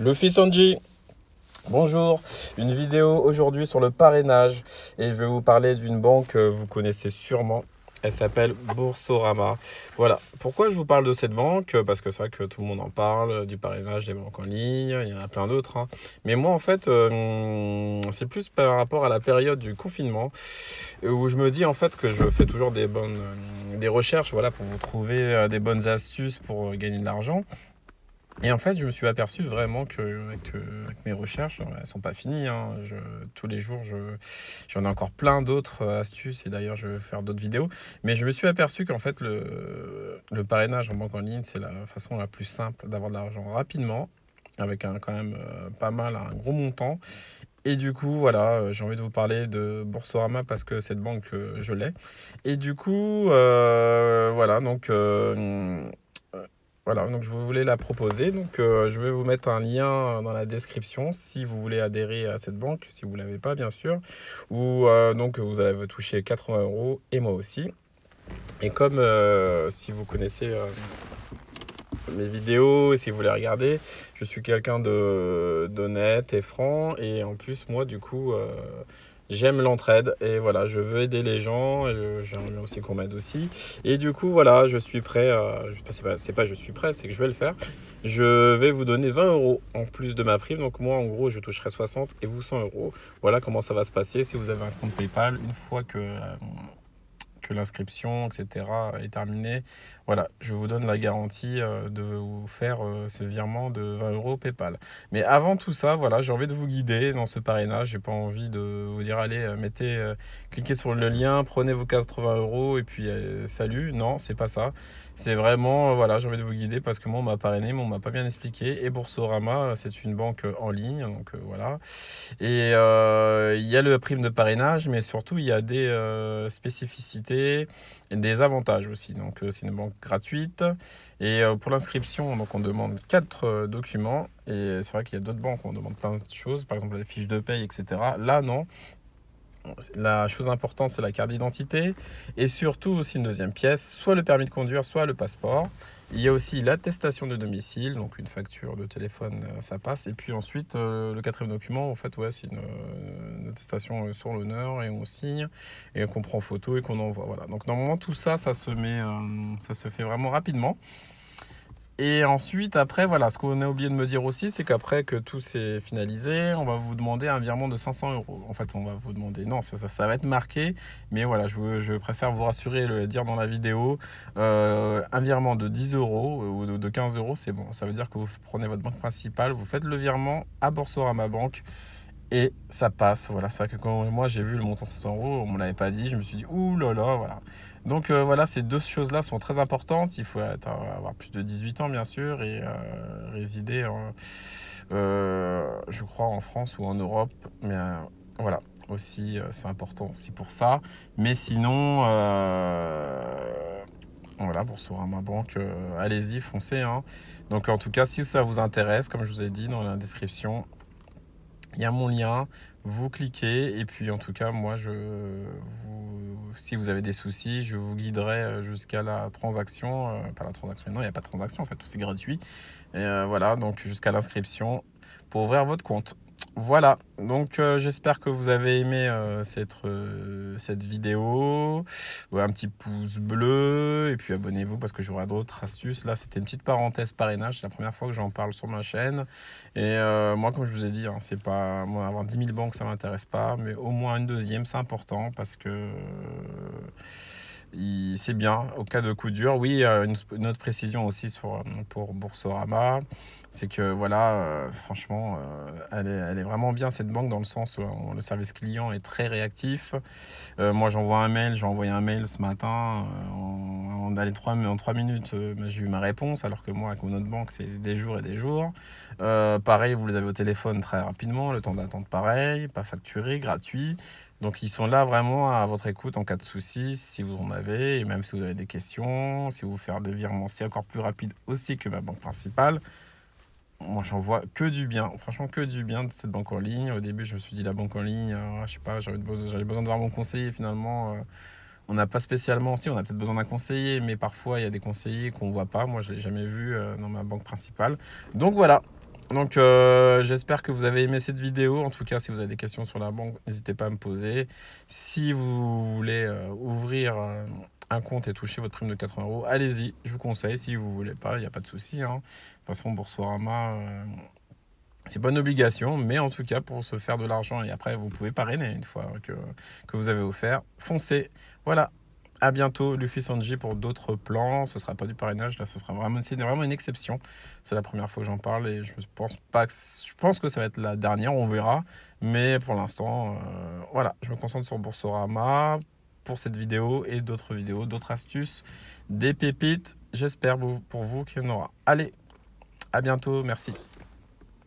Luffy Sanji, bonjour, une vidéo aujourd'hui sur le parrainage et je vais vous parler d'une banque que vous connaissez sûrement. Elle s'appelle Boursorama. Voilà, pourquoi je vous parle de cette banque? Parce que c'est vrai que tout le monde en parle, du parrainage des banques en ligne, il y en a plein d'autres, hein. Mais moi en fait, c'est plus par rapport à la période du confinement où je me dis en fait que je fais toujours des recherches, voilà, pour vous trouver des bonnes astuces pour gagner de l'argent. Et en fait, je me suis aperçu vraiment avec mes recherches, elles sont pas finies, hein. Tous les jours, j'en ai encore plein d'autres astuces et d'ailleurs, je vais faire d'autres vidéos. Mais je me suis aperçu qu'en fait, le parrainage en banque en ligne, c'est la façon la plus simple d'avoir de l'argent rapidement, avec quand même pas mal, un gros montant. Et du coup, voilà, j'ai envie de vous parler de Boursorama parce que cette banque, je l'ai. Et du coup, voilà, voilà, donc je voulais la proposer. Donc, je vais vous mettre un lien dans la description si vous voulez adhérer à cette banque, si vous ne l'avez pas, bien sûr. Ou donc, vous allez toucher 80 euros et moi aussi. Et comme si vous connaissez mes vidéos et si vous les regardez, je suis quelqu'un d'honnête et franc. Et en plus, moi, du coup, j'aime l'entraide et voilà, je veux aider les gens. J'aimerais bien aussi qu'on m'aide aussi. Et du coup, voilà, je suis prêt. C'est pas je suis prêt, c'est que je vais le faire. Je vais vous donner 20 euros en plus de ma prime. Donc moi, en gros, je toucherai 60 et vous 100 euros. Voilà comment ça va se passer si vous avez un compte PayPal. Une fois que l'inscription, etc. est terminée, voilà, je vous donne la garantie de vous faire ce virement de 20 euros PayPal. Mais avant tout ça, voilà, j'ai envie de vous guider dans ce parrainage. J'ai pas envie de vous dire, allez, cliquez sur le lien, prenez vos 80 euros et puis salut. Non, c'est pas ça. C'est vraiment, voilà, j'ai envie de vous guider parce que moi, on m'a parrainé, mais on m'a pas bien expliqué. Et Boursorama, c'est une banque en ligne, donc voilà. Et il y a le prime de parrainage, mais surtout il y a des spécificités et des avantages aussi. Donc c'est une banque gratuite. Et pour l'inscription, donc on demande 4 documents. Et c'est vrai qu'il y a d'autres banques où on demande plein de choses, par exemple les fiches de paye, etc. Là, non. La chose importante, c'est la carte d'identité et surtout aussi une deuxième pièce, soit le permis de conduire, soit le passeport. Il y a aussi l'attestation de domicile, donc une facture de téléphone, ça passe. Et puis ensuite, le quatrième document, en fait, ouais, c'est une attestation sur l'honneur et on signe et qu'on prend photo et qu'on envoie. Voilà. Donc normalement, tout ça, ça se fait vraiment rapidement. Et ensuite, après, voilà, ce qu'on a oublié de me dire aussi, c'est qu'après que tout s'est finalisé, on va vous demander un virement de 500 euros. En fait, on va vous demander, non, ça va être marqué, mais voilà, je préfère vous rassurer et le dire dans la vidéo. Un virement de 10 euros ou de 15 euros, c'est bon. Ça veut dire que vous prenez votre banque principale, vous faites le virement à Boursorama Banque et ça passe. Voilà, c'est vrai que quand moi j'ai vu le montant 500 euros, on ne me l'avait pas dit, je me suis dit, ouh là là, voilà. Donc voilà, ces deux choses-là sont très importantes. Il faut avoir plus de 18 ans, bien sûr, et résider, je crois, en France ou en Europe. Mais voilà, aussi, c'est important aussi pour ça. Mais sinon, voilà, Boursorama Banque, allez-y, foncez, hein. Donc en tout cas, si ça vous intéresse, comme je vous ai dit dans la description, il y a mon lien, vous cliquez et puis en tout cas moi si vous avez des soucis, je vous guiderai jusqu'à la transaction, pas la transaction, non il n'y a pas de transaction en fait, tout c'est gratuit. Et voilà, donc jusqu'à l'inscription pour ouvrir votre compte. Voilà, donc j'espère que vous avez aimé cette vidéo. Ouais, un petit pouce bleu et puis abonnez-vous parce que j'aurai d'autres astuces. Là, c'était une petite parenthèse parrainage. C'est la première fois que j'en parle sur ma chaîne. Et moi, comme je vous ai dit, hein, c'est pas moi avoir 10 000 banques, ça m'intéresse pas, mais au moins une deuxième, c'est important parce que c'est bien au cas de coup dur. Oui, une autre précision aussi pour Boursorama, c'est que voilà, franchement, elle est vraiment bien cette banque dans le sens où le service client est très réactif. Moi, j'ai envoyé un mail ce matin, en 3 minutes, j'ai eu ma réponse, alors que moi, avec mon autre banque, c'est des jours et des jours. Pareil, vous les avez au téléphone très rapidement, le temps d'attente pareil, pas facturé, gratuit. Donc, ils sont là vraiment à votre écoute en cas de souci, si vous en avez, et même si vous avez des questions, si vous voulez faire des virements, c'est encore plus rapide aussi que ma banque principale. Moi, j'en vois que du bien, franchement que du bien de cette banque en ligne. Au début, je me suis dit la banque en ligne, je sais pas, j'avais besoin de voir mon conseiller. Finalement, on n'a pas spécialement, si on a peut-être besoin d'un conseiller, mais parfois il y a des conseillers qu'on voit pas. Moi, je l'ai jamais vu dans ma banque principale. Donc voilà, Donc, j'espère que vous avez aimé cette vidéo. En tout cas, si vous avez des questions sur la banque, n'hésitez pas à me poser. Si vous voulez ouvrir un compte et toucher votre prime de 80 euros, allez-y, je vous conseille. Si vous voulez pas, il n'y a pas de souci, hein. De toute façon, Boursorama, c'est pas une obligation, mais en tout cas, pour se faire de l'argent, et après, vous pouvez parrainer une fois que vous avez offert, foncez. Voilà. À bientôt, Luffy Sanji, pour d'autres plans. Ce sera pas du parrainage, là, ce sera vraiment, c'est vraiment une exception. C'est la première fois que j'en parle et je pense pas que, je pense que ça va être la dernière, on verra. Mais pour l'instant, voilà, je me concentre sur Boursorama pour cette vidéo et d'autres vidéos, d'autres astuces, des pépites. J'espère pour vous qu'il y en aura. Allez, à bientôt, merci.